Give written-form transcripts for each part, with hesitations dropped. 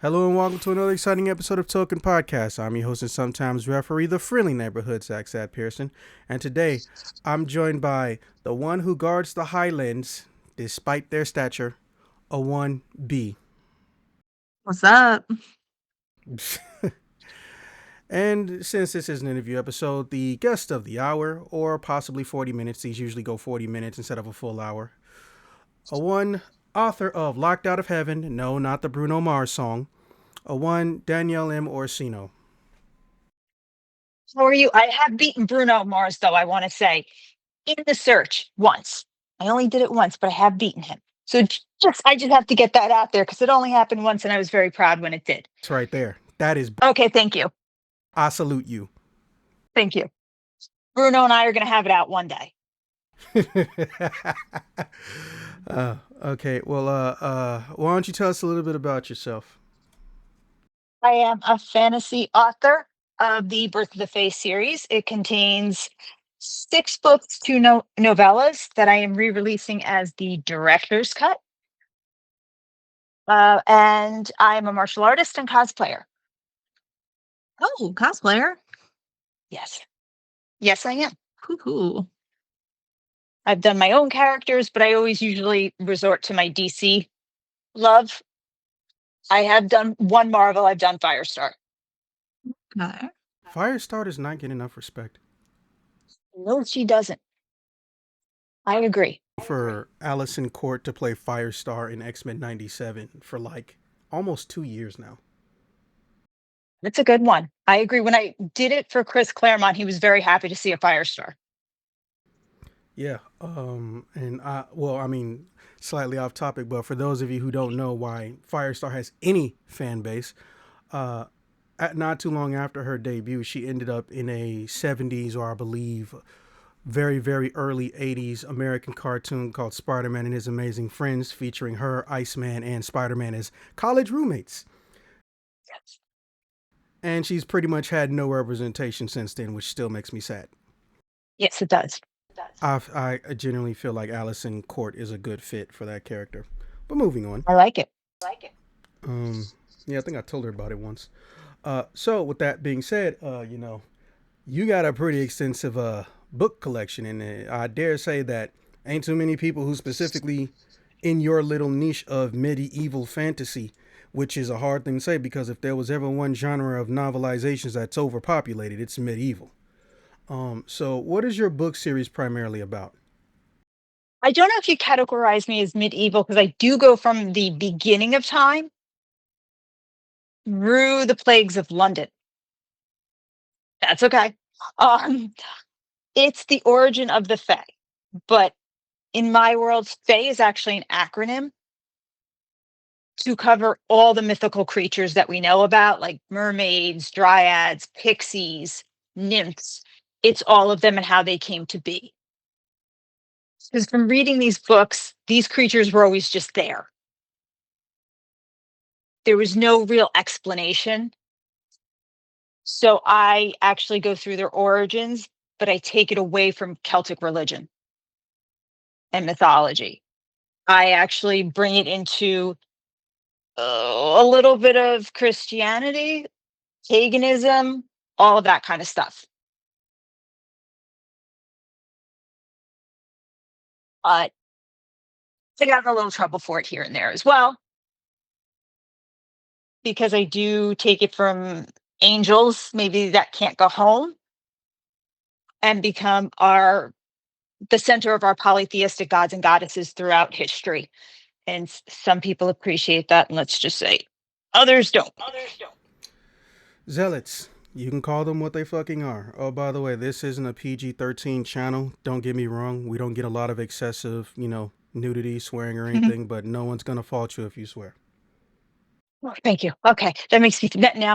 Hello and welcome to another exciting episode of Token Podcast. I'm your host and sometimes referee, the friendly neighborhood Zach Sad Pearson. And today, I'm joined by the one who guards the Highlands, despite their stature, a 1B. What's up? And since this is an interview episode, the guest of the hour, or possibly 40 minutes, these usually go 40 minutes instead of a full hour. A one author of Locked Out of Heaven, no, not the Bruno Mars song. A one Danielle M. Orsino. How are you? I have beaten Bruno Mars, though, I want to say, in the search once. I only did it once, but I have beaten him. So I just have to get that out there because it only happened once and I was very proud when it did. It's right there. That is, Okay, thank you. I salute you. Thank you. Bruno and I are going to have it out one day. Okay, well, why don't you tell us a little bit about yourself? I am a fantasy author of the Birth of the Fae series. It contains 6 books, two novellas that I am re-releasing as the director's cut. And I'm a martial artist and cosplayer. Oh, cosplayer. Yes. Yes, I am. Cool. I've done my own characters, but I always usually resort to my DC love. I have done one Marvel, I've done Firestar. Okay. Firestar does not get enough respect. No, she doesn't. I agree. For Allison Court to play Firestar in X-Men 97 for like almost 2 years now. It's a good one. I agree. When I did it for Chris Claremont, he was very happy to see a Firestar. Yeah, and I mean, slightly off topic, but for those of you who don't know why Firestar has any fan base, not too long after her debut, she ended up in a 70s or I believe very, very early 80s American cartoon called Spider-Man and His Amazing Friends, featuring her, Iceman, and Spider-Man as college roommates. Yes. And she's pretty much had no representation since then, which still makes me sad. Yes, it does. I genuinely feel like Allison Court is a good fit for that character. But moving on. I like it. Yeah, I think I told her about it once. So with that being said, you got a pretty extensive book collection, and I dare say that ain't too many people who specifically in your little niche of medieval fantasy, which is a hard thing to say because if there was ever one genre of novelizations that's overpopulated, it's medieval. So what is your book series primarily about? I don't know if you categorize me as medieval because I do go from the beginning of time through the plagues of London. That's okay. Um, it's the origin of the Fae, but in my world, Fae is actually an acronym to cover all the mythical creatures that we know about, like mermaids, dryads, pixies, nymphs. It's all of them and how they came to be. Because from reading these books, these creatures were always just there. There was no real explanation. So I actually go through their origins, but I take it away from Celtic religion and mythology. I actually bring it into a little bit of Christianity, paganism, all of that kind of stuff. But I got in a little trouble for it here and there as well, because I do take it from angels, maybe that can't go home, and become the center of our polytheistic gods and goddesses throughout history. And some people appreciate that, and let's just say others don't. Zealots. You can call them what they fucking are. Oh, by the way, this isn't a PG-13 channel. Don't get me wrong. We don't get a lot of excessive, nudity, swearing, or anything, but no one's gonna fault you if you swear. Oh, thank you. Okay, that makes me now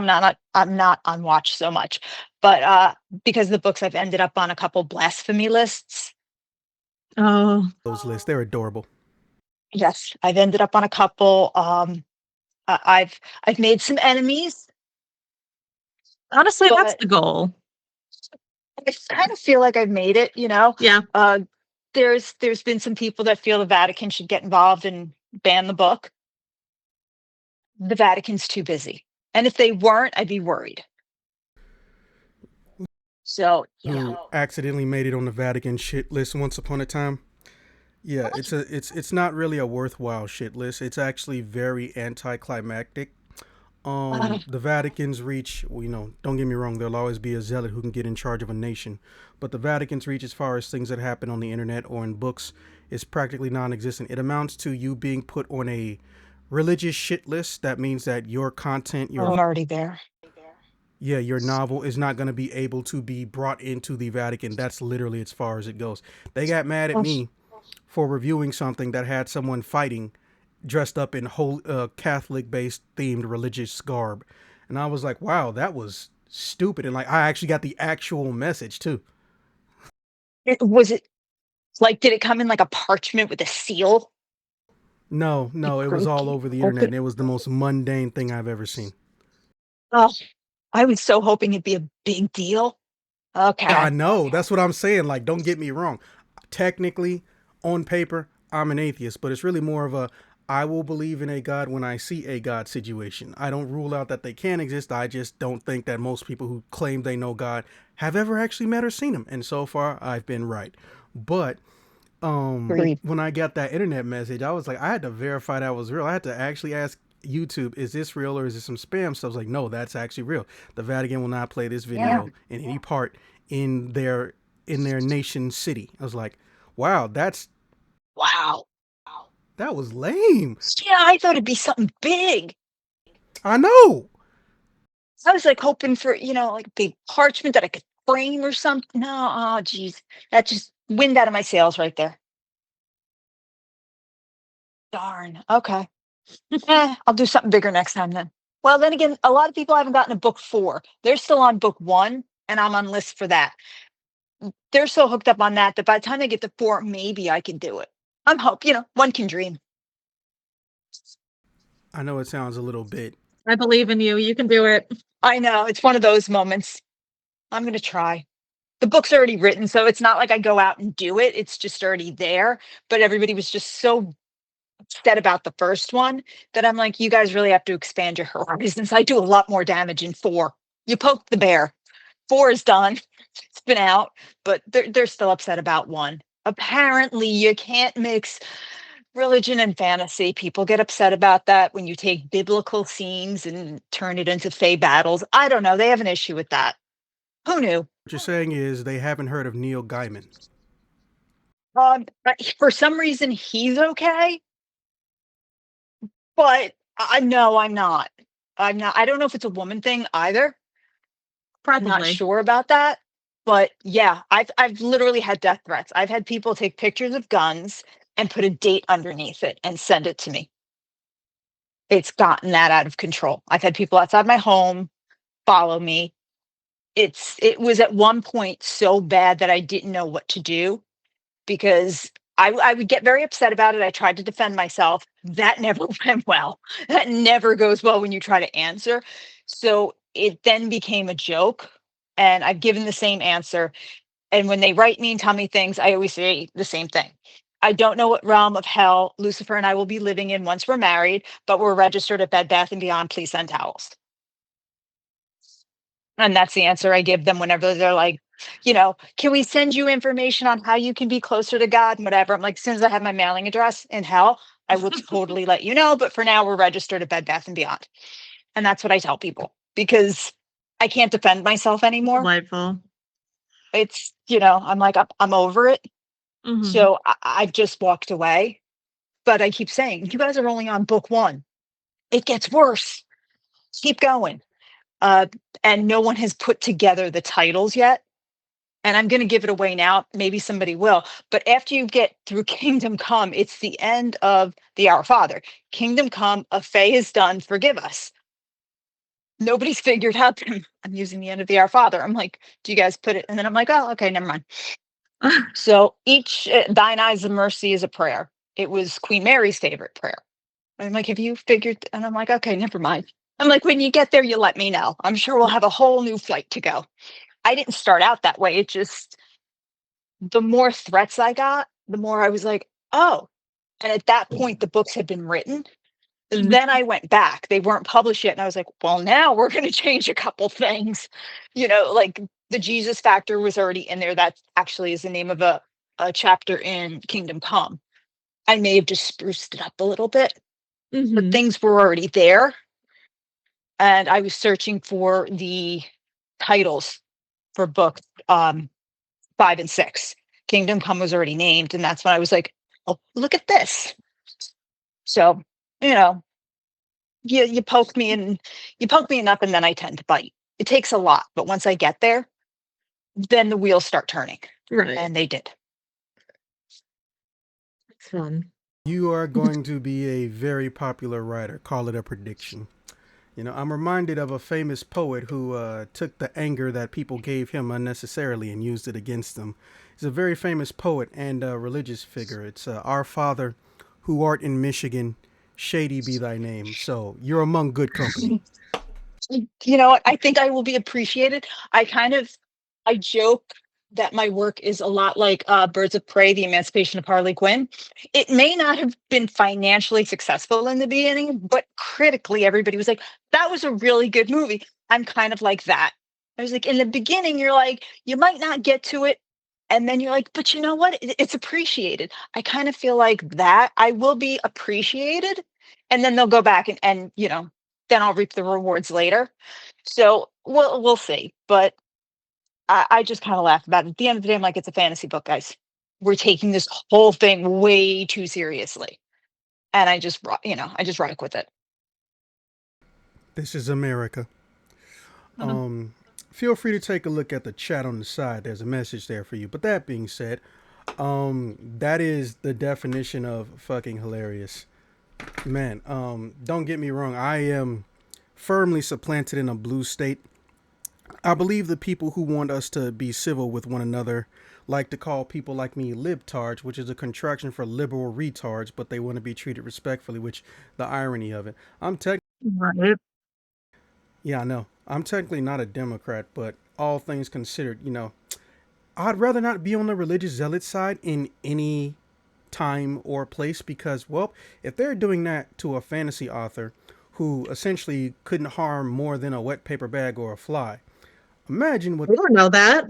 I'm not on watch so much, but because the books I've ended up on a couple blasphemy lists. Oh, Those lists, they're adorable. Yes, I've ended up on a couple. I've made some enemies. honestly, that's But the goal. I kind of feel like I've made it. Yeah. There's been some people that feel the Vatican should get involved and ban the book. The Vatican's too busy. And if they weren't, I'd be worried. So, Who accidentally made it on the Vatican shit list once upon a time. Yeah, it's not really a worthwhile shit list. It's actually very anticlimactic. The Vatican's reach, well, don't get me wrong, there'll always be a zealot who can get in charge of a nation, but the Vatican's reach, as far as things that happen on the internet or in books, is practically non-existent. It amounts to you being put on a religious shit list. That means that your content, I'm already there. your novel is not going to be able to be brought into the Vatican. That's literally as far as it goes. They got mad at Oh, me for reviewing something that had someone fighting dressed up in whole Catholic based themed religious garb. And I was like, wow, that was stupid. And like, I actually got the actual message too. was it like, did it come in like a parchment with a seal? No, You no, it was all over the internet open. and it was the most mundane thing I've ever seen. Oh, I was so hoping it'd be a big deal. I Okay. know. That's what I'm saying. Like, don't get me wrong. Technically, on paper, I'm an atheist, but it's really more of a I will believe in a God when I see a God situation. I don't rule out that they can exist. I just don't think that most people who claim they know God have ever actually met or seen him. And so far, I've been right. But Agreed. when I got that internet message, I was like, I had to verify that was real. I had to actually ask YouTube, is this real or is it some spam? So I was like, no, that's actually real. The Vatican will not play this Yeah. video in any part in their nation city. I was like, wow, Wow. that was lame. Yeah, I thought it'd be something big. I know. I was like hoping for, like a big parchment that I could frame or something. No, oh geez. That just wind out of my sails right there. Darn. Okay. I'll do something bigger next time then. Well, then again, a lot of people haven't gotten to book 4. They're still on book 1, and I'm on list for that. They're so hooked up on that by the time they get to 4, maybe I can do it. I'm hope, one can dream. I know it sounds a little bit. I believe in you. You can do it. I know it's one of those moments. I'm gonna try. The book's already written, so it's not like I go out and do it. It's just already there. But everybody was just so upset about the first one that I'm like, you guys really have to expand your horizons. I do a lot more damage in 4. You poked the bear. 4 is done. It's been out, but they're still upset about 1. Apparently, you can't mix religion and fantasy. People get upset about that when you take biblical scenes and turn it into fey battles. I don't know. They have an issue with that. Who knew? What you're saying is they haven't heard of Neil Gaiman. For some reason, he's okay, but I no, I'm not. I'm not. I don't know if it's a woman thing either. Not Probably. sure about that. But yeah, I've literally had death threats. I've had people take pictures of guns and put a date underneath it and send it to me. It's gotten that out of control. I've had people outside my home follow me. It was at one point so bad that I didn't know what to do because I would get very upset about it. I tried to defend myself. That never went well. That never goes well when you try to answer. So it then became a joke. And I've given the same answer. And when they write me and tell me things, I always say the same thing. I don't know what realm of hell Lucifer and I will be living in once we're married, but we're registered at Bed Bath and Beyond. Please send towels. And that's the answer I give them whenever they're like, can we send you information on how you can be closer to God and whatever? I'm like, as soon as I have my mailing address in hell, I will totally let you know. But for now, we're registered at Bed Bath and Beyond. And that's what I tell people because I can't defend myself anymore. Delightful. It's, I'm like, I'm over it. Hmm. So I've just walked away. But I keep saying, you guys are only on book 1. It gets worse. Keep going. Uh, and no one has put together the titles yet. And I'm going to give it away now. Maybe somebody will. But after you get through Kingdom Come, it's the end of the Our Father. Kingdom Come, a Fey is done. Forgive us. Nobody's figured out. I'm using the end of the Our Father. I'm like, do you guys put it? And then I'm like, oh, okay, never mind. So each Thine Eyes of Mercy is a prayer. It was Queen Mary's favorite prayer. I'm like, have you figured? And I'm like, okay, never mind. I'm like, when you get there, you let me know. I'm sure we'll have a whole new flight to go. I didn't start out that way. It just, the more threats I got, the more I was like, oh. And at that point, the books had been written. Then I went back. They weren't published yet, and I was like, "Well, now we're gonna change a couple things." Like, the Jesus factor was already in there. That actually is the name of a chapter in Kingdom Come. I may have just spruced it up a little bit, but Mhm. things were already there, and I was searching for the titles for book, 5 and 6. Kingdom Come was already named, and that's when I was like, "Oh, look at this." So, you know, you poke me and you poke me enough, and then I tend to bite. It takes a lot, but once I get there, then the wheels start turning, Right. and they did. It's fun. You are going to be a very popular writer. Call it a prediction. I'm reminded of a famous poet who took the anger that people gave him unnecessarily and used it against them. He's a very famous poet and a religious figure. It's Our Father, who art in Michigan, shady be thy name. So you're among good company. You know what? I think I will be appreciated. I joke that my work is a lot like Birds of Prey, The Emancipation of Harley Quinn. It may not have been financially successful in the beginning, but critically, everybody was like, that was a really good movie. I'm kind of like that. I was like, in the beginning, you're like, you might not get to it. And then you're like, but you know what? It's appreciated. I kind of feel like that. I will be appreciated. And then they'll go back and then I'll reap the rewards later. So we'll see. But I just kind of laugh about it. At the end of the day, I'm like, it's a fantasy book, guys. We're taking this whole thing way too seriously. And I just rock with it. This is America. Mhm. Um, Feel free to take a look at the chat on the side. There's a message there for you. But that being said, that is the definition of fucking hilarious. Man, don't get me wrong. I am firmly supplanted in a blue state. I believe the people who want us to be civil with one another like to call people like me libtards, which is a contraction for liberal retards, but they want to be treated respectfully, which the irony of it. Right. Yeah, I know. I'm technically not a Democrat, but all things considered, I'd rather not be on the religious zealot side in any time or place because, well, if they're doing that to a fantasy author who essentially couldn't harm more than a wet paper bag or a fly, imagine what We don't know that.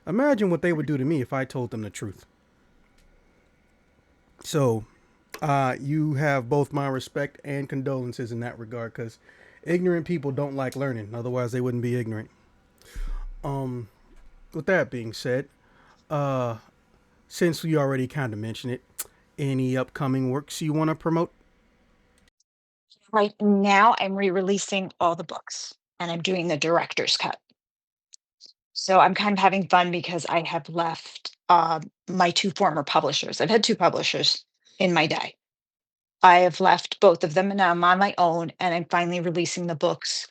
imagine what they would do to me if I told them the truth. So, you have both my respect and condolences in that regard because ignorant people don't like learning. Otherwise, they wouldn't be ignorant. Um, with that being said, uh, since we already kind of mentioned it, any upcoming works you want to promote? Right now, I'm re-releasing all the books, and I'm doing the director's cut. So I'm kind of having fun because I have left my two former publishers. I've had two publishers in my day. I have left both of them, and now I'm on my own, and I'm finally releasing the books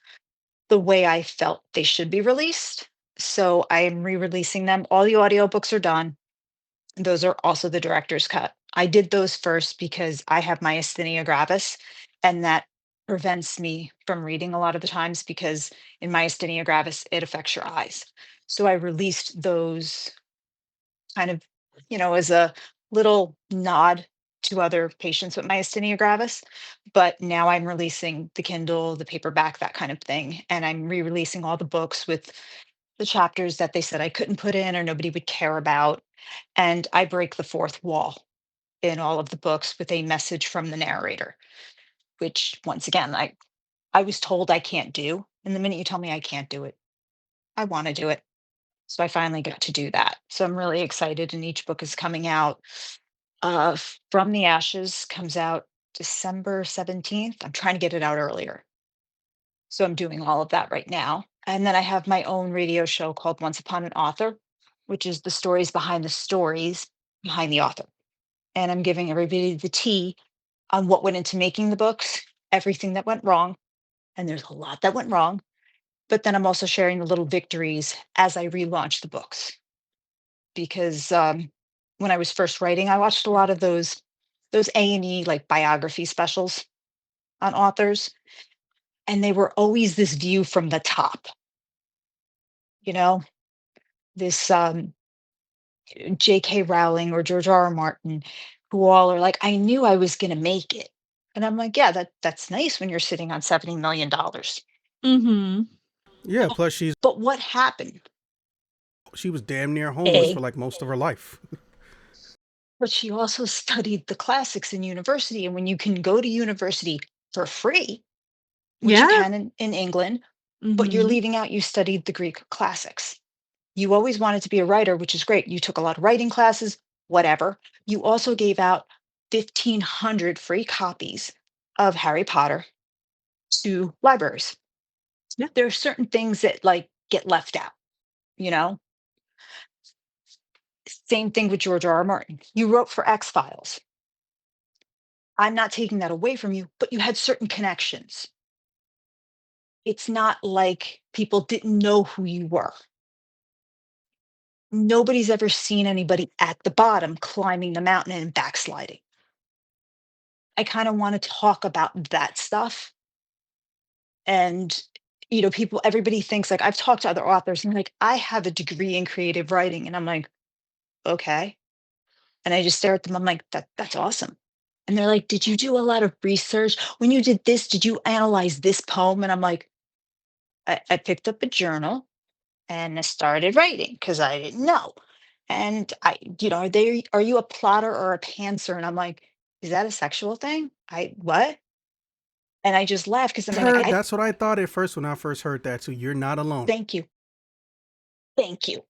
the way I felt they should be released. So I am re-releasing them. All the audiobooks are done. Those are also the director's cut. I did those first because I have myasthenia gravis, and that prevents me from reading a lot of the times because in myasthenia gravis, it affects your eyes. So I released those kind of, as a little nod to other patients with myasthenia gravis. But now I'm releasing the Kindle, the paperback, that kind of thing. And I'm re releasing all the books with the chapters that they said I couldn't put in or nobody would care about. And I break the fourth wall in all of the books with a message from the narrator, which once again, I was told I can't do. And the minute you tell me I can't do it, I want to do it. So I finally got to do that. So I'm really excited. And each book is coming out. From the Ashes comes out December 17th. I'm trying to get it out earlier. So I'm doing all of that right now. And then I have my own radio show called Once Upon an Author, which is the stories behind the author. And I'm giving everybody the tea on what went into making the books, everything that went wrong. And there's a lot that went wrong. But then I'm also sharing the little victories as I relaunch the books. Because when I was first writing, I watched a lot of those A&E like biography specials on authors, and they were always this view from the top, you know, this J.K. Rowling or George R. R. Martin, who all are like, I knew I was going to make it. And I'm like, yeah, that's nice when you're sitting on $70 million. Mm-hmm. Yeah. Plus, But what happened? she was damn near homeless for A, like most of her life. but she also studied the classics in university. And when you can go to university for free, which you Yeah. can in England, but you're Mm-hmm. leaving out you studied the Greek classics. You always wanted to be a writer, which is great. You took a lot of writing classes, whatever. You also gave out 1,500 free copies of Harry Potter to libraries. Yeah. There are certain things that like get left out, you know? Same thing with George R. R. Martin. You wrote for X Files. I'm not taking that away from you, but you had certain connections. It's not like people didn't know who you were. Nobody's ever seen anybody at the bottom climbing the mountain and backsliding. I kind of want to talk about that stuff. And, people, everybody thinks like I've talked to other authors and like, I have a degree in creative writing. And I'm like, okay. And I just stare at them. I'm like, that's awesome. And they're like, did you do a lot of research? When you did this, did you analyze this poem? And I'm like, I picked up a journal and I started writing because I didn't know. And are you a plotter or a pantser? And I'm like, is that a sexual thing? What? And I just laughed because I'm like, Heard that's what I thought at first when I first heard that too. You're not alone. thank you. Thank you.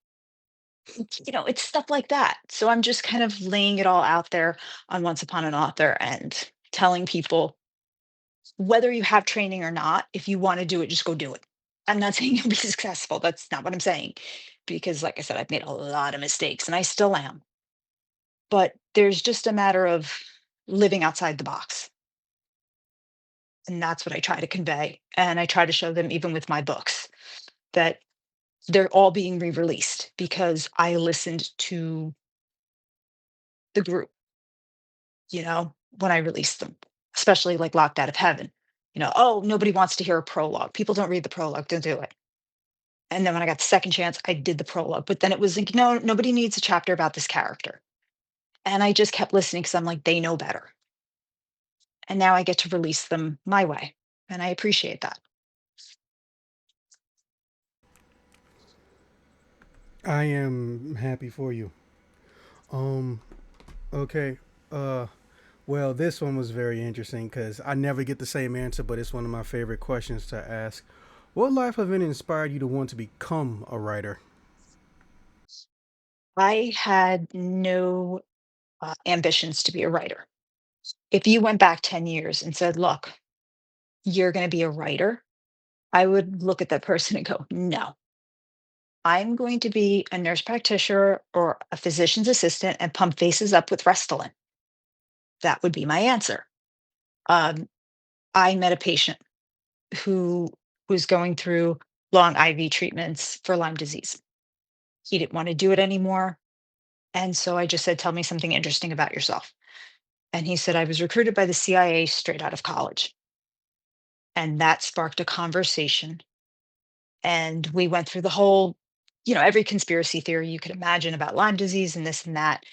It's stuff like that. So I'm just kind of laying it all out there on Once Upon an Author and telling people whether you have training or not, if you want to do it, just go do it. I'm not saying you'll be successful. That's not what I'm saying. Because, like I said, I've made a lot of mistakes and I still am. But there's just a matter of living outside the box. And that's what I try to convey. And I try to show them, even with my books, that they're all being re released because I listened to the group, when I released them, especially like Locked Out of Heaven. Oh, nobody wants to hear a prologue. People don't read the prologue, don't do it. And then when I got the second chance, I did the prologue. But then it was like, no, nobody needs a chapter about this character. And I just kept listening because I'm like, they know better. And now I get to release them my way. And I appreciate that. I am happy for you. Um. Okay. Uh. Well, this one was very interesting because I never get the same answer, but it's one of my favorite questions to ask. What life event inspired you to want to become a writer? I had no ambitions to be a writer. If you went back 10 years and said, look, you're going to be a writer, I would look at that person and go, no, I'm going to be a nurse practitioner or a physician's assistant and pump faces up with Restylane. That would be my answer. Um, I met a patient who was going through long IV treatments for Lyme disease. He didn't want to do it anymore. And so I just said, tell me something interesting about yourself. And he said, I was recruited by the CIA straight out of college. And that sparked a conversation. And we went through the whole, every conspiracy theory you could imagine about Lyme disease and this and that.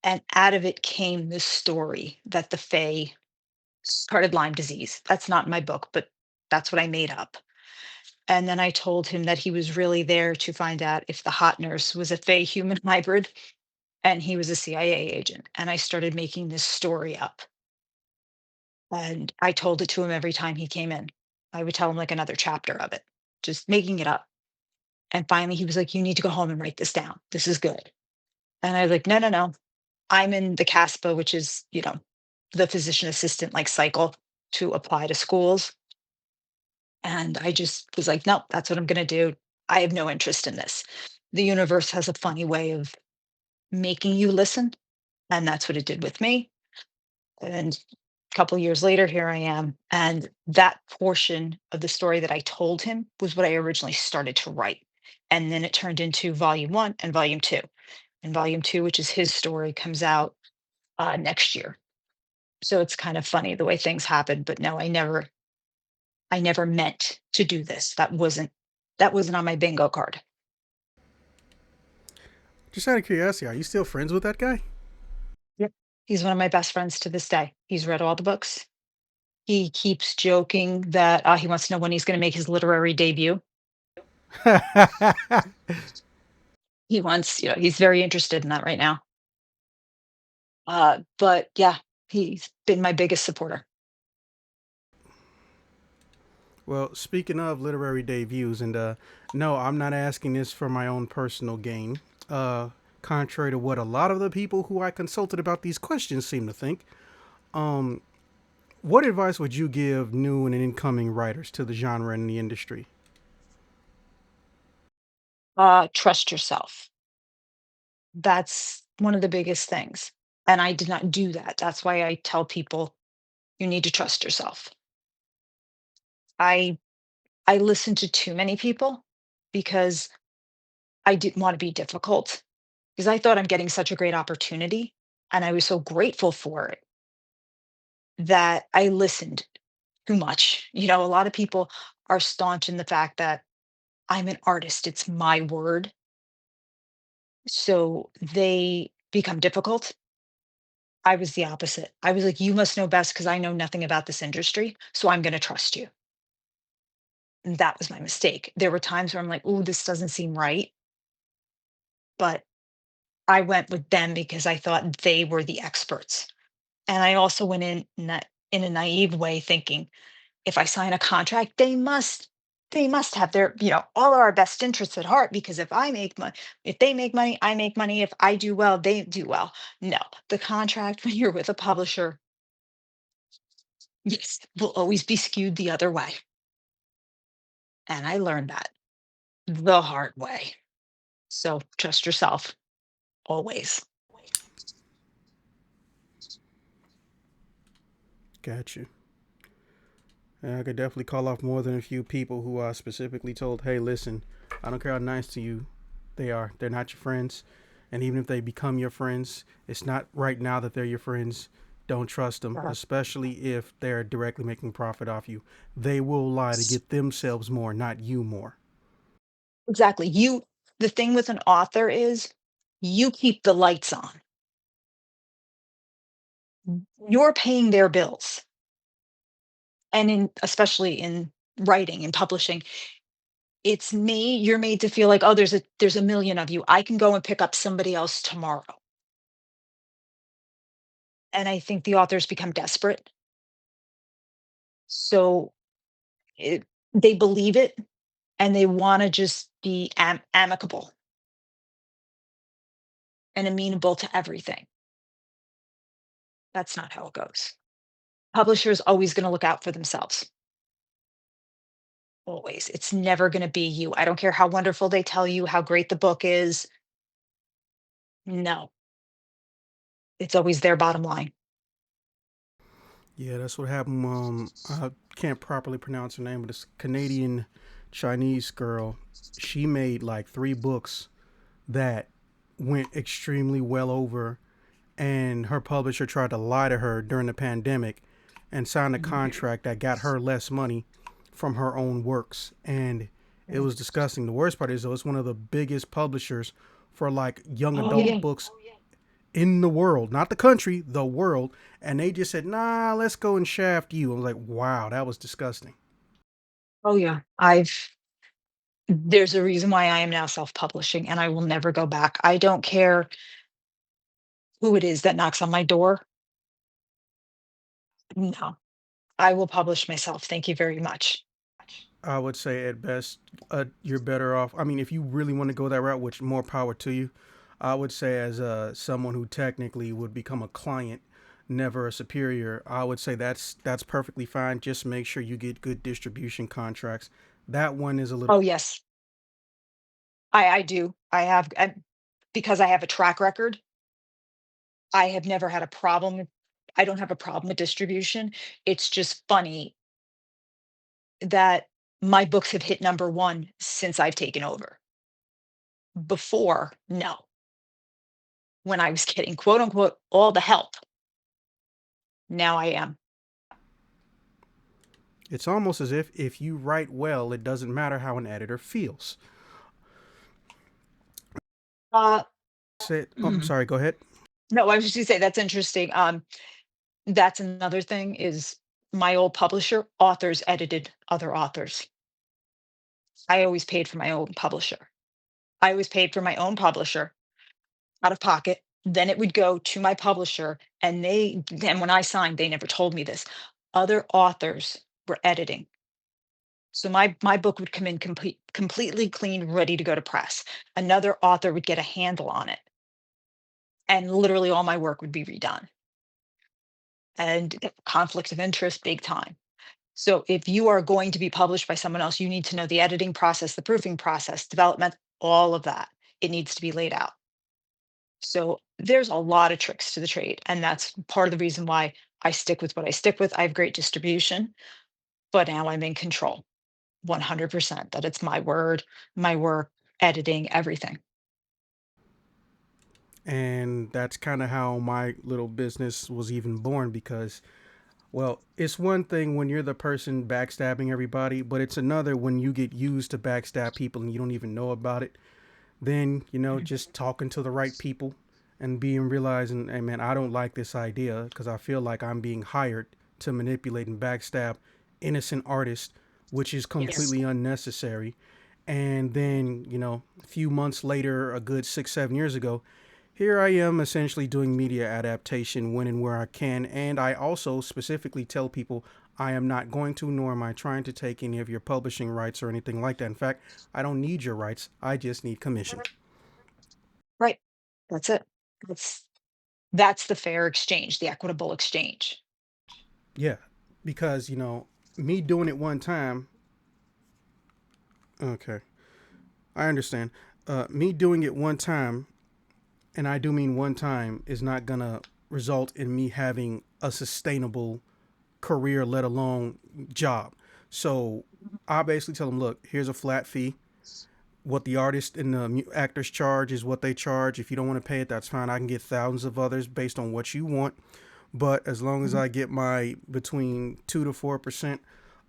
And out of it came this story that the Fae started Lyme disease. That's not in my book, but that's what I made up. And then I told him that he was really there to find out if the hot nurse was a Fae human hybrid and he was a CIA agent. And I started making this story up. And I told it to him every time he came in. I would tell him like another chapter of it, just making it up. And finally he was like, you need to go home and write this down. This is good. And I was like, no, no, no. I'm in the CASPA, which is, the physician assistant like cycle to apply to schools. And I just was like, nope, that's what I'm going to do. I have no interest in this. The universe has a funny way of making you listen. And that's what it did with me. And a couple years later, here I am. And that portion of the story that I told him was what I originally started to write. And then it turned into volume one and volume two. And volume two, which is his story, comes out next year. So it's kind of funny the way things happen. But no, I never meant to do this. That wasn't on my bingo card. Just out of curiosity, are you still friends with that guy? Yep. He's one of my best friends to this day. He's read all the books. He keeps joking that he wants to know when he's going to make his literary debut. He wants, he's very interested in that right now. But yeah, he's been my biggest supporter. Well, speaking of literary debuts, and no, I'm not asking this for my own personal gain. Uh, Contrary to what a lot of the people who I consulted about these questions seem to think, um, what advice would you give new and incoming writers to the genre and the industry? Trust yourself. That's one of the biggest things. And I did not do that. That's why I tell people you need to trust yourself. I I listened to too many people because I didn't want to be difficult because I thought I'm getting such a great opportunity and I was so grateful for it that I listened too much. A lot of people are staunch in the fact that I'm an artist, it's my word. So they become difficult. I was the opposite. I was like, you must know best because I know nothing about this industry. So I'm going to trust you. And that was my mistake. There were times where I'm like, oh, this doesn't seem right. But I went with them because I thought they were the experts. And I also went in a naive way thinking if I sign a contract, they must have their, all our best interests at heart because if they make money, I make money. If I do well, they do well. No, the contract when you're with a publisher, yes, will always be skewed the other way. And I learned that the hard way. So trust yourself always. Got you. And I could definitely call off more than a few people who I specifically told, hey, listen, I don't care how nice to you they are. They're not your friends. And even if they become your friends, it's not right now that they're your friends. Don't trust them, Uh, especially if they're directly making profit off you. They will lie to get themselves more, not you more. Exactly. The thing with an author is you keep the lights on. You're paying their bills. And especially in writing and publishing, it's me. You're made to feel like, oh, there's a million of you. I can go and pick up somebody else tomorrow. And I think the authors become desperate. So they believe it and they want to just be amicable and amenable to everything. That's not how it goes. Publisher is always going to look out for themselves. Always. It's never going to be you. I don't care how wonderful they tell you, how great the book is. No, it's always their bottom line. Yeah, that's what happened. I can't properly pronounce her name, but this Canadian Chinese girl, she made like three books that went extremely well over, and her publisher tried to lie to her during the pandemic and signed a Mhm. contract that got her less money from her own works. And it Mm. was disgusting. The worst part is, though, it's one of the biggest publishers for like young Oh, adult yeah. books in the world, not the country, the world. And they just said, nah, let's go and shaft you. I was like, wow, that was disgusting. Oh, yeah. There's a reason why I am now self-publishing and I will never go back. I don't care who it is that knocks on my door. No, I will publish myself. Thank you very much. I would say at best, you're better off. I mean, if you really want to go that route, which more power to you, I would say as someone who technically would become a client, never a superior, I would say that's perfectly fine. Just make sure you get good distribution contracts. That one is a little. Oh, yes, I do. Because I have a track record, I have never had a problem. I don't have a problem with distribution. It's just funny that my books have hit number 1 since I've taken over. Before, no. When I was getting, quote, unquote, "all the help." Now I am. It's almost as if you write well, it doesn't matter how an editor feels. Uh, Say, oh, I'm mhm. sorry. Go ahead. No, I was just gonna say that's interesting. That's another thing is my old publisher, authors edited other authors. I always paid for my own publisher. I always paid for my own publisher out of pocket. Then it would go to my publisher, and when I signed, they never told me this. Other authors were editing. So my book would come in completely clean, ready to go to press. Another author would get a handle on it, and literally all my work would be redone. And conflict of interest, big time. So if you are going to be published by someone else, you need to know the editing process, the proofing process, development, all of that. It needs to be laid out. So there's a lot of tricks to the trade. And that's part of the reason why I stick with what I stick with. I have great distribution, but now I'm in control 100% that it's my word, my work, editing, everything. And that's kind of how my little business was even born because, well, it's one thing when you're the person backstabbing everybody, but it's another when you get used to backstab people and you don't even know about it. Then, Mhm. just talking to the right people and being realizing, hey man, I don't like this idea because I feel like I'm being hired to manipulate and backstab innocent artists, which is Yes. completely unnecessary. And then, a few months later, a good 6, 7 years ago, here I am essentially doing media adaptation when and where I can. And I also specifically tell people I am not going to, nor am I trying to take any of your publishing rights or anything like that. In fact, I don't need your rights. I just need commission. Right. That's it. That's that's the fair exchange, the equitable exchange. Yeah. Because, me doing it one time, okay, I understand. Me doing it one time, and I do mean one time, is not going to result in me having a sustainable career, let alone job. So I basically tell them, look, here's a flat fee. What the artist and the actors charge is what they charge. If you don't want to pay it, that's fine. I can get thousands of others based on what you want. But as long as Mhm. I get my between 2 to 4%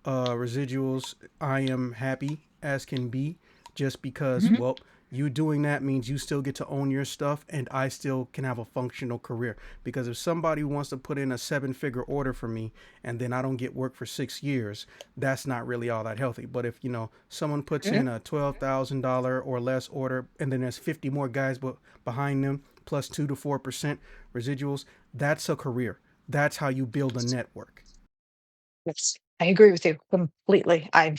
residuals, I am happy as can be. Just because, Mhm. well, you doing that means you still get to own your stuff, and I still can have a functional career. Because if somebody wants to put in a 7 figure order for me, and then I don't get work for 6 years, that's not really all that healthy. But if someone puts Mhm. in a $12,000 or less order, and then there's 50 more guys behind them, plus 2 to 4% residuals, that's a career. That's how you build a network. Yes. I agree with you completely. I'm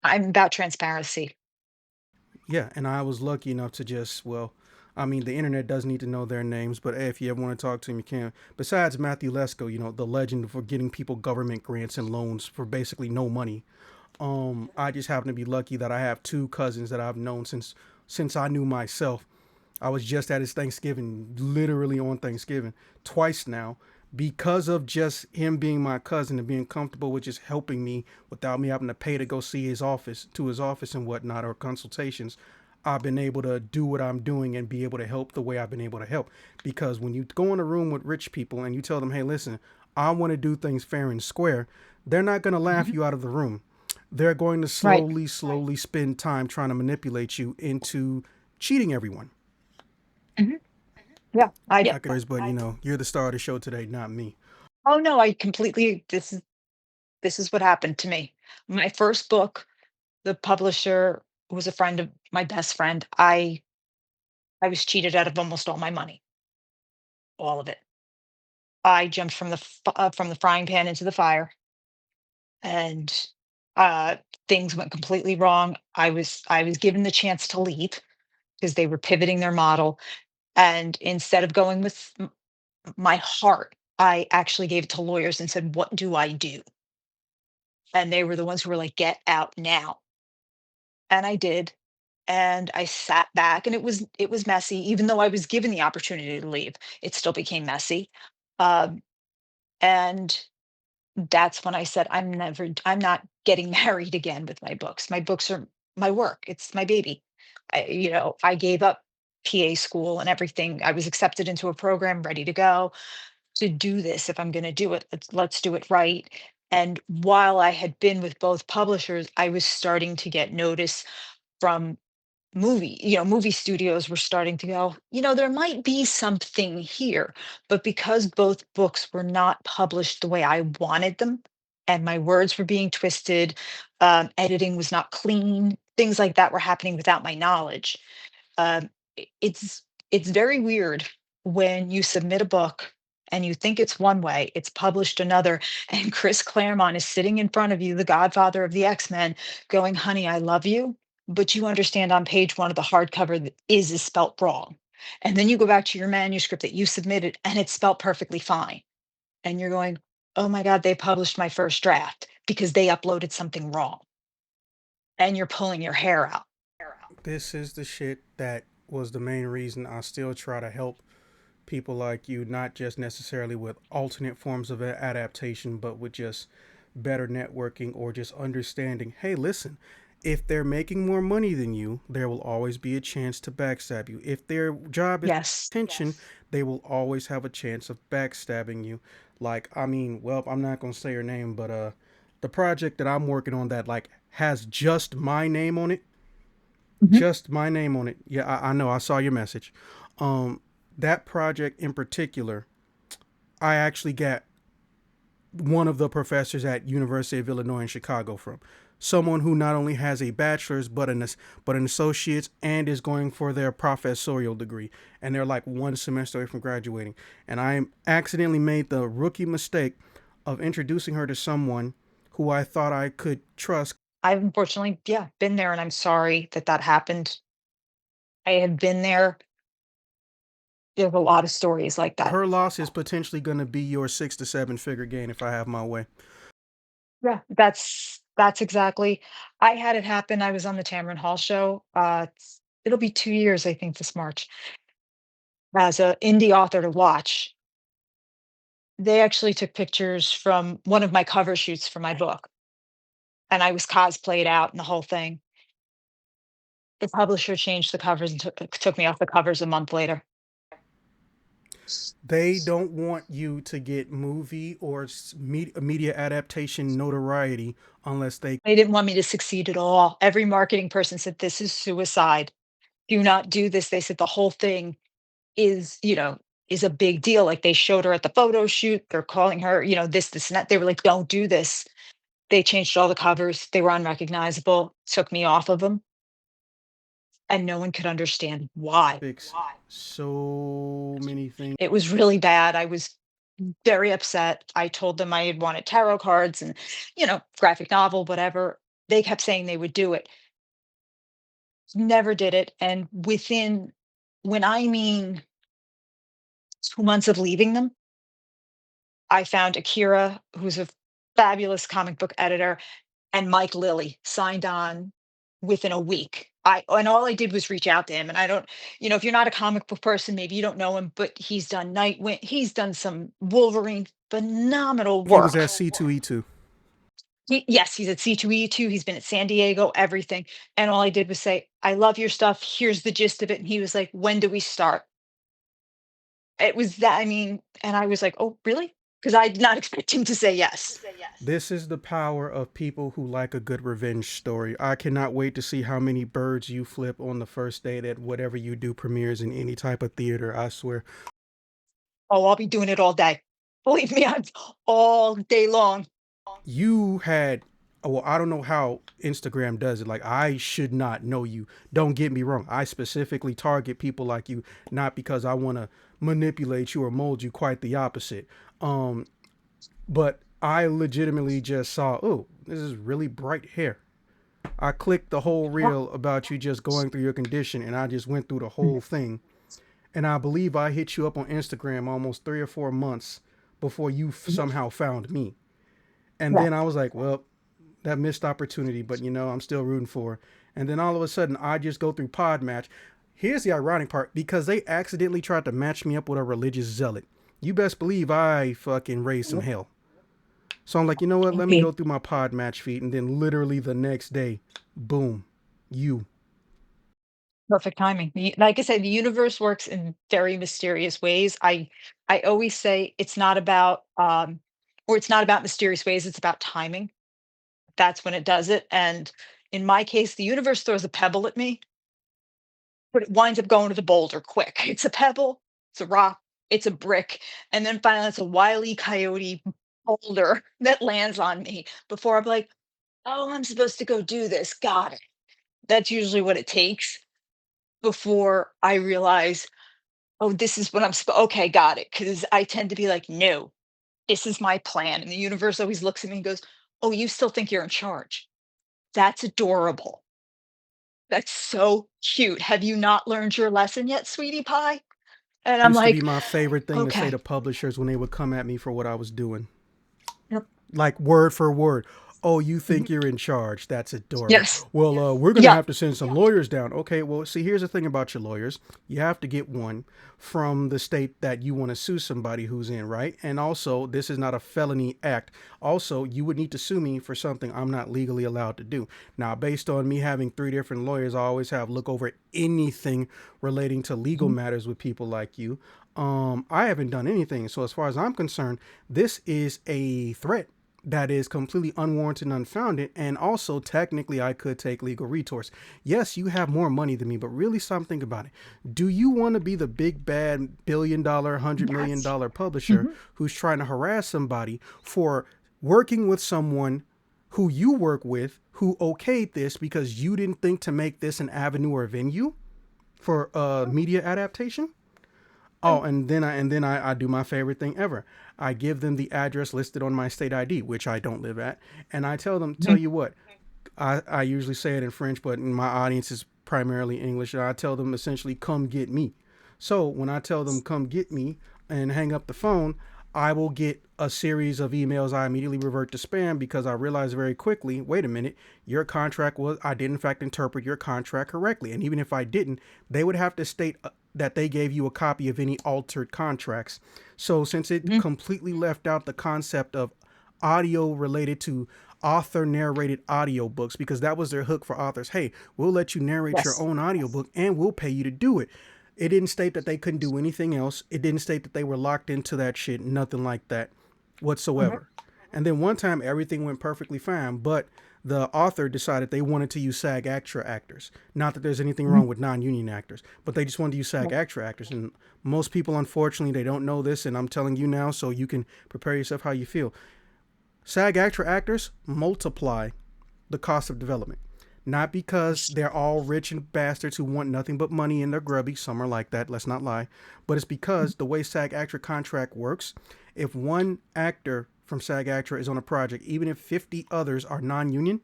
about transparency. Yeah, and I was lucky enough to just, well, I mean, the internet does need to know their names, but hey, if you ever want to talk to him, you can. Besides Matthew Lesko, the legend for getting people government grants and loans for basically no money. I just happen to be lucky that I have two cousins that I've known since I knew myself. I was just at his Thanksgiving, literally on Thanksgiving, twice now, because of just him being my cousin and being comfortable with just helping me without me having to pay to go see his office and whatnot, or consultations. I've been able to do what I'm doing and be able to help the way I've been able to help. Because when you go in a room with rich people and you tell them, hey, listen, I want to do things fair and square, they're not going to laugh Mhm. you out of the room. They're going to Right. slowly spend time trying to manipulate you into cheating everyone. Mhm. Yeah. I But you're the star of the show today, not me. Oh, no, I completely this is what happened to me. My first book, the publisher was a friend of my best friend. I was cheated out of almost all my money, all of it. I jumped from the frying pan into the fire, and uh, things went completely wrong. I was given the chance to leave because they were pivoting their model, and instead of going with my heart, I actually gave it to lawyers and said, "What do I do?" And they were the ones who were like, "Get out now." And I did. And I sat back, and it was messy. Even though I was given the opportunity to leave, it still became messy. Um, and that's when I said, I'm not getting married again with my books. My books are my work. It's my baby. I gave up PA school and everything. I was accepted into a program, ready to go to do this. If I'm going to do it, let's do it right. And while I had been with both publishers, I was starting to get notice from movie studios were starting to go, there might be something here. But because both books were not published the way I wanted them, and my words were being twisted, editing was not clean, things like that were happening without my knowledge. Um, i- it's it's very weird when you submit a book and you think it's one way, it's published another, and Chris Claremont is sitting in front of you, the godfather of the X-Men, going, "Honey, I love you, but you understand on page one of the hardcover that is spelt wrong." And then you go back to your manuscript that you submitted and it's spelt perfectly fine. And you're going, "Oh my God, they published my first draft because they uploaded something wrong." And you're pulling your hair out. This is the shit that was the main reason I still try to help people like you, not just necessarily with alternate forms of adaptation, but with just better networking or just understanding. Hey, listen, if they're making more money than you, there will always be a chance to backstab you. If their job is Yes. attention, they will always have a chance of backstabbing you. Like, I mean, well, I'm not gonna say her name, but the project that I'm working on that like has just my name on it, Mhm. just my name on it. Yeah, I know. I saw your message. Um, that project in particular, I actually got one of the professors at University of Illinois in Chicago from. Someone who not only has a bachelor's but an associate's and is going for their professorial degree, and they're like one semester away from graduating. And I accidentally made the rookie mistake of introducing her to someone who I thought I could trust. I've unfortunately, yeah, been there, and I'm sorry that that happened. I have been there. There's a lot of stories like that. Her loss is potentially going to be your 6 to 7 figure gain if I have my way. Yeah, that's exactly. I had it happen. I was on the Tamron Hall show. It'll be 2 years, I think, this March, as a indie author to watch. They actually took pictures from one of my cover shoots for my book, and I was cosplayed out and the whole thing. The publisher changed the covers and took me off the covers a month later. They don't want you to get movie or media adaptation notoriety unless they. They didn't want me to succeed at all. Every marketing person said, "This is suicide. Do not do this." They said the whole thing is, is a big deal. Like they showed her at the photo shoot. They're calling her, this, and that. They were like, "Don't do this." They changed all the covers. They were unrecognizable, took me off of them, and no one could understand why. Fix so many things. It was really bad. I was very upset. I told them I had wanted tarot cards and, graphic novel, whatever. They kept saying they would do it. Never did it. And when I mean 2 months of leaving them, I found Akira, who's a fabulous comic book editor, and Mike Lilly signed on within a week. And all I did was reach out to him. And I don't, if you're not a comic book person, maybe you don't know him, but he's done Nightwing, he's done some Wolverine, phenomenal He was work. at C2E2. Yes, he's at C2E2. He's been at San Diego, everything. And all I did was say, "I love your stuff. Here's the gist of it." And he was like, "When do we start?" It was that, I mean, and I was like, "Oh, really?" Because I did not expect him to say yes. This is the power of people who like a good revenge story. I cannot wait to see how many birds you flip on the first day that whatever you do premieres in any type of theater. I swear. Oh, I'll be doing it all day. Believe me, I'm all day long. You had, well, I don't know how Instagram does it. Like, I should not know you. Don't get me wrong. I specifically target people like you, not because I want to manipulate you or mold you. Quite the opposite. Um, but I legitimately just saw, oh, this is really bright hair. I clicked the whole Yeah. reel about you just going through your condition, and I just went through the whole thing. And I believe I hit you up on Instagram almost 3 or 4 months before you somehow found me. And Yeah. then I was like, well, that missed opportunity, but I'm still rooting for her. And then all of a sudden, I just go through Pod Match. Here's the ironic part because they accidentally tried to match me up with a religious zealot. You best believe I fucking raised some hell. So I'm like, you know what? Let me go Okay. through my Pod Match feed. And then literally the next day, boom, you. Perfect timing. Like I said, the universe works in very mysterious ways. I always say it's not about or it's not about mysterious ways, it's about timing. That's when it does it. And in my case, the universe throws a pebble at me but it winds up going to the boulder quick. It's a pebble, it's a rock, it's a brick, and then finally it's a wily coyote boulder that lands on me before I'm like, oh, I'm supposed to go do this. Got it. That's usually what it takes before I realize, oh, this is what okay, got it. Because I tend to be like, no, this is my plan. And the universe always looks at me and goes, oh, you still think you're in charge. That's adorable. That's so cute. Have you not learned your lesson yet, sweetie pie? And I'm Used to be like, my favorite thing to say okay. to publishers when they would come at me for what I was doing. Yep. Like word for word. Oh, you Mhm. think you're in charge? That's adorable. Yes. Well, we're gonna Yeah. have to send some lawyers down. Okay. Well, see, here's the thing about your lawyers. You have to get one from the state that you want to sue somebody who's in, right? And also, this is not a felony act. Also, you would need to sue me for something I'm not legally allowed to do. Now, based on me having three different lawyers, I always have look over anything relating to legal Mhm. matters with people like you. I haven't done anything. So as far as I'm concerned, this is a threat that is completely unwarranted and unfounded. And also, technically, I could take legal recourse. Yes, you have more money than me, but really stop thinking about it. Do you want to be the big bad $1 billion, Yes. $100 million publisher Mhm. who's trying to harass somebody for working with someone who you work with who okayed this because you didn't think to make this an avenue or venue for media adaptation? Oh, and then I do my favorite thing ever. I give them the address listed on my state ID, which I don't live at, and I tell Mhm. you what, I usually say it in French, but my audience is primarily English, and I tell them essentially, come get me. So when I tell them come get me and hang up the phone, I will get a series of emails. I immediately revert to spam because I realize very quickly, wait a minute, your contract was, I did in fact interpret your contract correctly. And even if I didn't, they would have to state that they gave you a copy of any altered contracts. So since it Mhm. completely left out the concept of audio related to author narrated audiobooks, because that was their hook for authors. Hey, we'll let you narrate your Yes. own audiobook and we'll pay you to do it. It didn't state that they couldn't do anything else. It didn't state that they were locked into that shit. Nothing like that Mhm. whatsoever. And then one time everything went perfectly fine, but the author decided they wanted to use SAG ACTRA actors. Not that there's anything Mhm. wrong with non-union actors, but they just wanted to use SAG Right. ACTRA actors. And most people, unfortunately, they don't know this, and I'm telling you now so you can prepare yourself how you feel. SAG ACTRA actors multiply the cost of development. Not because they're all rich and bastards who want nothing but money and they're grubby. Some are like that, let's not lie. But it's Mhm. because the way SAG ACTRA contract works, if one actor from SAG ACTRA is on a project, even if 50 others are non union,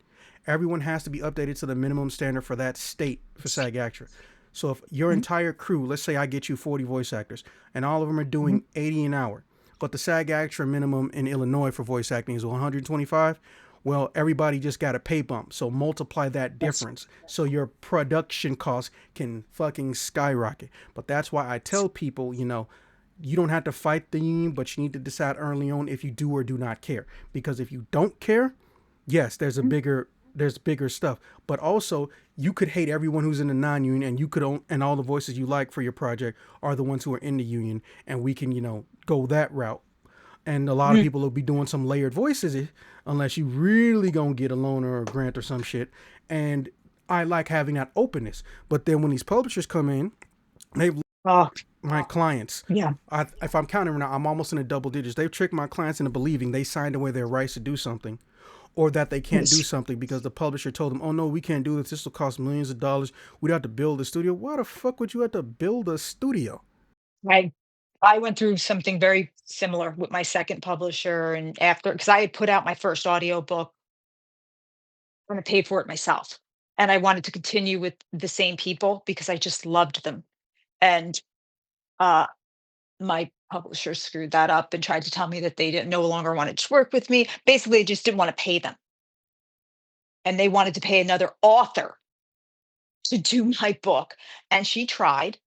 everyone has to be updated to the minimum standard for that state for SAG ACTRA. So if your Mhm. entire crew, let's say I get you 40 voice actors, and all of them are Mhm. doing 80 an hour, but the SAG ACTRA minimum in Illinois for voice acting is 125, well, everybody just got a pay bump. So multiply that Yes. difference so your production costs can fucking skyrocket. But that's why I tell people, you don't have to fight the union, but you need to decide early on if you do or do not care. Because if you don't care, yes, Mhm. there's bigger stuff. But also, you could hate everyone who's in the non-union, and you could own, and all the voices you like for your project are the ones who are in the union, and we can go that route. And a lot of Mhm. people will be doing some layered voices unless you really gonna get a loan or a grant or some shit. And I like having that openness. But then when these publishers come in, they've Oh, my clients. yeah. If I'm counting right now, I'm almost in the double digits. They've tricked my clients into believing they signed away their rights to do something, or that they can't do Yes. something because the publisher told them, "Oh no, we can't do this. This will cost millions of dollars. We'd have to build a studio." Why the fuck would you have to build a studio? I I went through something very similar with my second publisher, and after, because I had put out my first audiobook and I paid for it myself. And I wanted to continue with the same people because I just loved them. And uh my publisher screwed that up and tried to tell me that they didn't no longer wanted to work with me. Basically, they just didn't want to pay them. And they wanted to pay another author to do my book. And she tried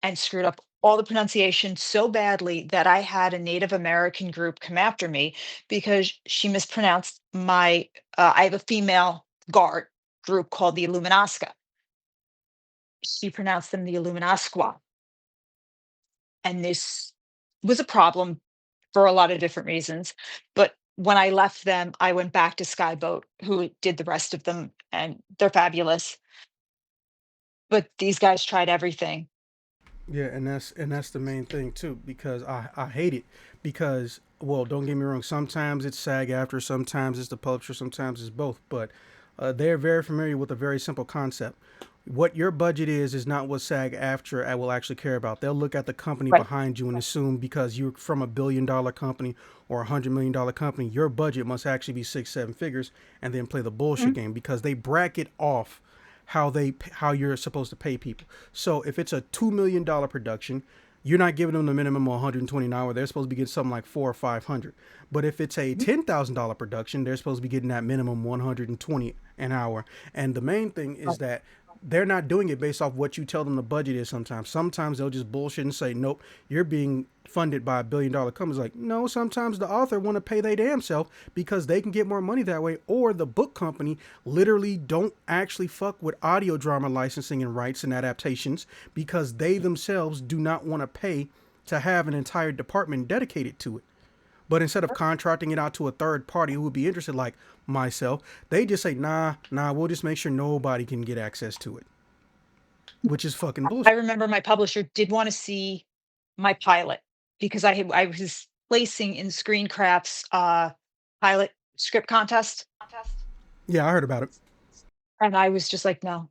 and screwed up all the pronunciation so badly that I had a Native American group come after me because she mispronounced my. I have a female guard group called the Illuminasca. She pronounced them the Illuminasqua, and this was a problem for a lot of different reasons. But when I left them, I went back to Skyboat, who did the rest of them, and they're fabulous. But these guys tried everything. Yeah, and that's the main thing too, because I hate it because, well, don't get me wrong, sometimes it's SAG after, sometimes it's the publisher, sometimes it's both, but they're very familiar with a very simple concept. What your budget is not what SAG after I will actually care about. They'll look at the company Right. behind you and assume because you're from $1 billion company or $100 million company, your budget must actually be 6 7 figures, and then play the bullshit Mhm. game because they bracket off how you're supposed to pay people. So if it's a $2 million production, you're not giving them the minimum of 120 an hour. They're supposed to be getting something like 4 or 500. But if it's a $10,000 production, they're supposed to be getting that minimum 120 an hour. And the main thing is Right. that they're not doing it based off what you tell them the budget is. Sometimes they'll just bullshit and say, nope, you're being funded by $1 billion companies. Like, no, sometimes the author want to pay their damn self because they can get more money that way, or the book company literally don't actually fuck with audio drama licensing and rights and adaptations because they themselves do not want to pay to have an entire department dedicated to it. But instead of contracting it out to a third party who would be interested, like myself, they just say, nah, we'll just make sure nobody can get access to it, which is fucking I bullshit. remember my publisher did wanna see my pilot because I was placing in Screencraft's, pilot script contest, Yeah, I heard about it. and I was just like, "No,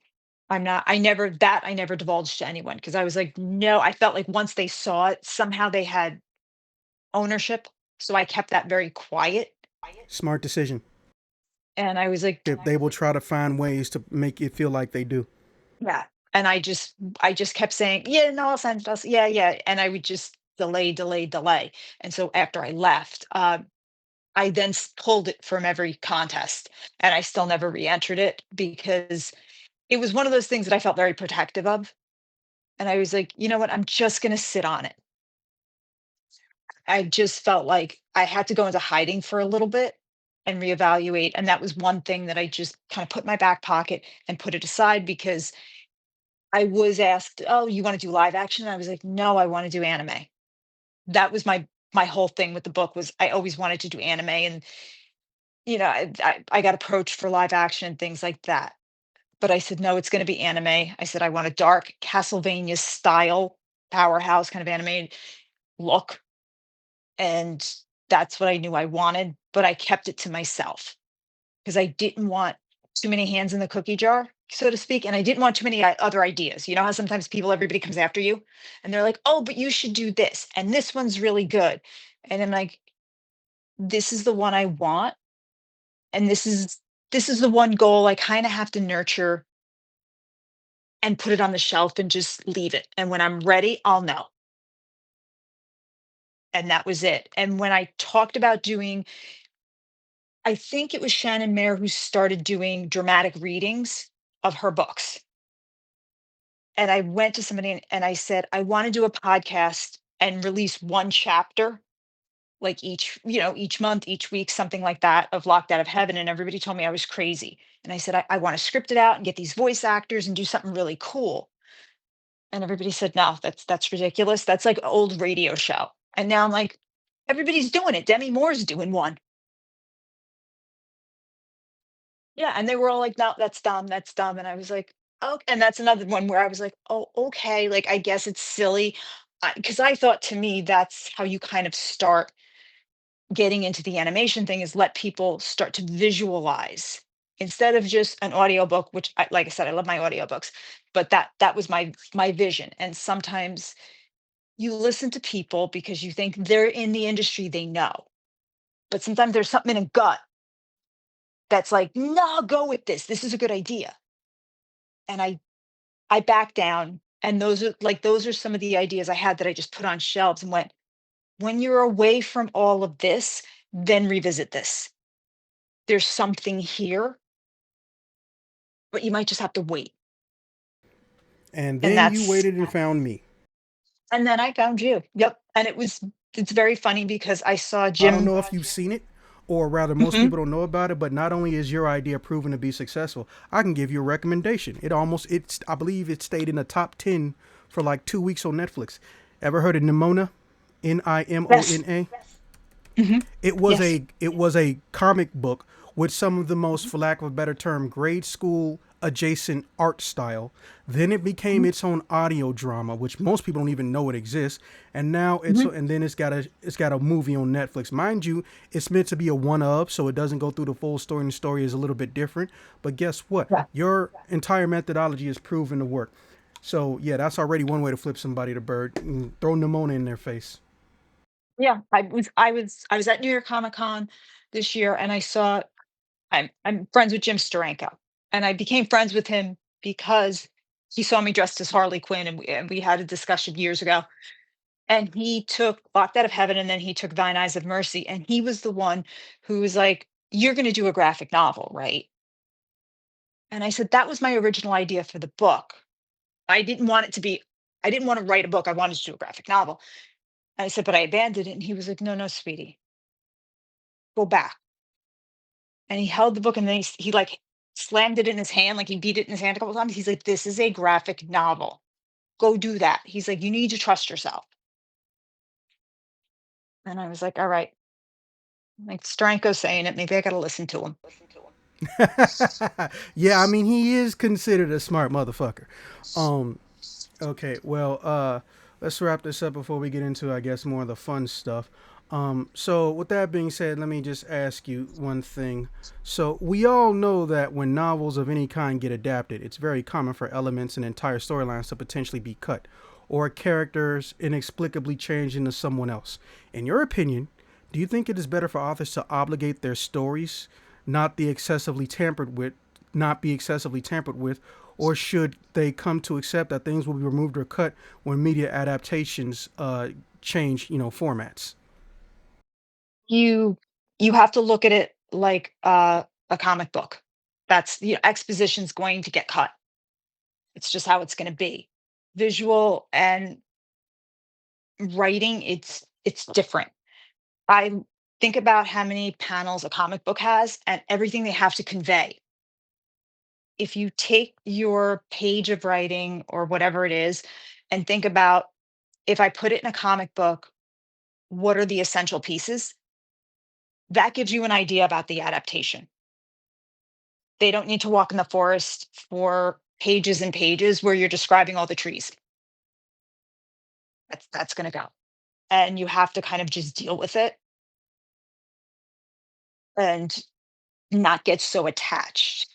I'm not." I never divulged to anyone because I was like, "No." I felt like once they saw it, somehow they had ownership, so I kept that very quiet, Smart decision. and I was like, They will try to find ways to make it feel like they do. "Yeah," and I just kept saying, "Yeah, no, I'll send it, yeah, yeah," and I would just delay, delay, delay, and so after I left, I then pulled it from every contest, and I still never re-entered it because it was one of those things that I felt very protective of, and I was like, "You know what? I'm just gonna sit on it." I just felt like I had to go into hiding for a little bit and reevaluate, and that was one thing that I just kinda put in my back pocket and put it aside because I was asked, "Oh, you wanna do live action?" And I was like, "No, I wanna do anime." That was my whole thing with the book was I always wanted to do anime and, I got approached for live action and things like that. But I said, "No, it's gonna be anime." I said, "I want a dark Castlevania style powerhouse kind of anime look," and that's what I knew I wanted, but I kept it to myself because I didn't want too many hands in the cookie jar, so to speak, and I didn't want too many other ideas. You know how sometimes everybody comes after you, and they're like, "Oh, but you should do this, and this one's really good," and I'm like, "This is the one I want, and this is the one goal I kinda have to nurture and put it on the shelf and just leave it. And when I'm ready, I'll know." And that was it. And when I talked about doing, I think it was Shannon Mayer who started doing dramatic readings of her books. And I went to somebody and I said, I want to do a podcast and release one chapter, like each month, each week, something like that of Locked Out of Heaven. And everybody told me I was crazy. And I said, I want to script it out and get these voice actors and do something really cool. And everybody said, "No, that's ridiculous. That's like old radio show." And now I'm like, everybody's doing it. Demi Moore's doing one. Yeah, and they were all like, "No, that's dumb. That's dumb." And I was like, "Oh," and that's another one where I was like, "Oh, okay. Like, I guess it's silly." Because I thought to me, that's how you kind of start getting into the animation thing is let people start to visualize instead of just an audiobook, which like I said, I love my audiobooks, but that was my vision. And sometimes you listen to people because you think they're in the industry, they know. But sometimes there's something in a gut that's like, "No, go with this. This is a good idea." And I back down. And those are some of the ideas I had that I just put on shelves and went, when you're away from all of this, then revisit this. There's something here, but you might just have to wait. And And then you that's waited and found me. and then I found you. Yep. And it's very funny because I saw I don't Jim. know if you've seen it, or rather, most Mhm. people don't know about it. But not only is your idea proven to be successful, I can give you a recommendation. I believe it stayed in the top 10 for like 2 weeks on Netflix. Ever heard of Nimona? Yes. Nimona. Mhm. Yes. It was a comic book with some of the most, for lack of a better term, grade school adjacent art style. Then it became Mhm. its own audio drama, which most people don't even know it exists. And now Mhm. and then it's got a movie on Netflix. Mind you, it's meant to be a one of, so it doesn't go through the full story, and the story is a little bit different. But guess what? Yeah. Your entire methodology is proven to work. So yeah, that's already one way to flip somebody the bird and throw pneumonia in their face. Yeah. I was at New York Comic Con this year, and I saw. I'm friends with Jim Steranko, and I became friends with him because he saw me dressed as Harley Quinn, and we had a discussion years ago. And he took Locked Out of Heaven, and then he took Thine Eyes of Mercy, and he was the one who was like, "You're going to do a graphic novel, right?" And I said, "That was my original idea for the book. I didn't want it to be. I didn't want to write a book. I wanted to do a graphic novel." And I said, "But I abandoned it." And he was like, "No, no, sweetie, go back." And he held the book, and then he like slammed it in his hand, like he beat it in his hand a couple times. He's like, "This is a graphic novel. Go do that." He's like, "You need to trust yourself." And I was like, "All right, like Stranko's saying it. Maybe I got to listen to him." Yeah, I mean he is considered a smart motherfucker. Um, Okay, well, let's wrap this up before we get into, I guess, more of the fun stuff. So, with that being said, let me just ask you one thing. So, we all know that when novels of any kind get adapted, it's very common for elements and entire storylines to potentially be cut, or characters inexplicably changed into someone else. In your opinion, do you think it is better for authors to obligate their stories, not the excessively tampered with, not be excessively tampered with, or should they come to accept that things will be removed or cut when media adaptations change, formats? You you have to look at it like a comic book. That's exposition's going to get cut. It's just how it's going to be. Visual and writing, it's different. I think about how many panels a comic book has and everything they have to convey. If you take your page of writing or whatever it is and think about, if I put it in a comic book, what are the essential pieces? That gives you an idea about the adaptation. They don't need to walk in the forest for pages and pages where you're describing all the trees. That's going to go. And you have to kind of just deal with it and not get so attached.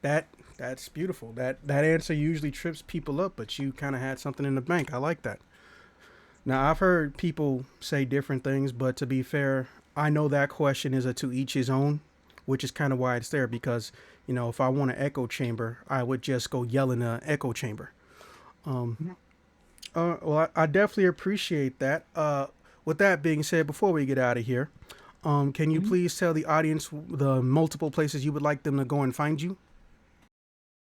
That that's beautiful. That answer usually trips people up, but you kind of had something in the bank. I like that. Now I've heard people say different things, but to be fair, I know that question is a to each his own, which is kind of why it's there. Because if I want an echo chamber, I would just go yell in an echo chamber. Um, Mhm. well, I definitely appreciate that. With that being said, before we get out of here, can you Mhm. please tell the audience the multiple places you would like them to go and find you?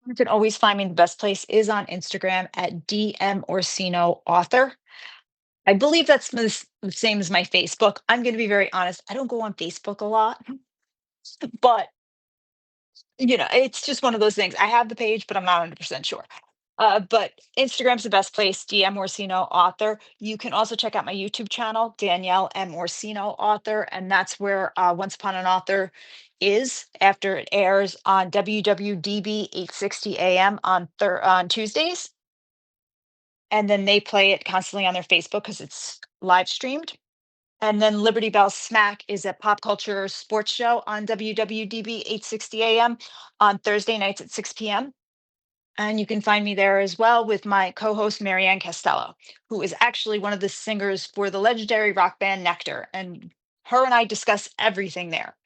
You can always find me. The best place is on Instagram at DM Orsino author. I believe that's the same as my Facebook. I'm going to be very honest. I don't go on Facebook a lot, but it's just one of those things. I have the page, but I'm not 100% sure. But Instagram's the best place, DM Orsino author. You can also check out my YouTube channel, Danielle M. Orsino author, and that's where Once Upon an Author is after it airs on WWDB 860 AM on Tuesdays. And then they play it constantly on their Facebook because it's live streamed. And then Liberty Bell Smack is a pop culture sports show on WWDB 860 AM on Thursday nights at 6 p.m. And you can find me there as well with my co-host Marianne Costello, who is actually one of the singers for the legendary rock band Nectar. And her and I discuss everything there.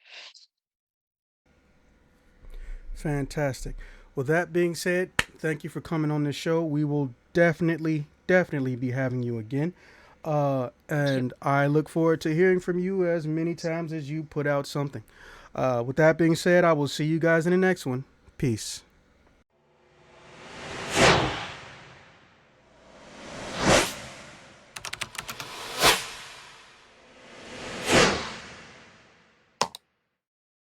Fantastic. With that being said, thank you for coming on this show. We will definitely be having you again. Thank you. And I look forward to hearing from you as many times as you put out something. With that being said, I will see you guys in the next one. Peace.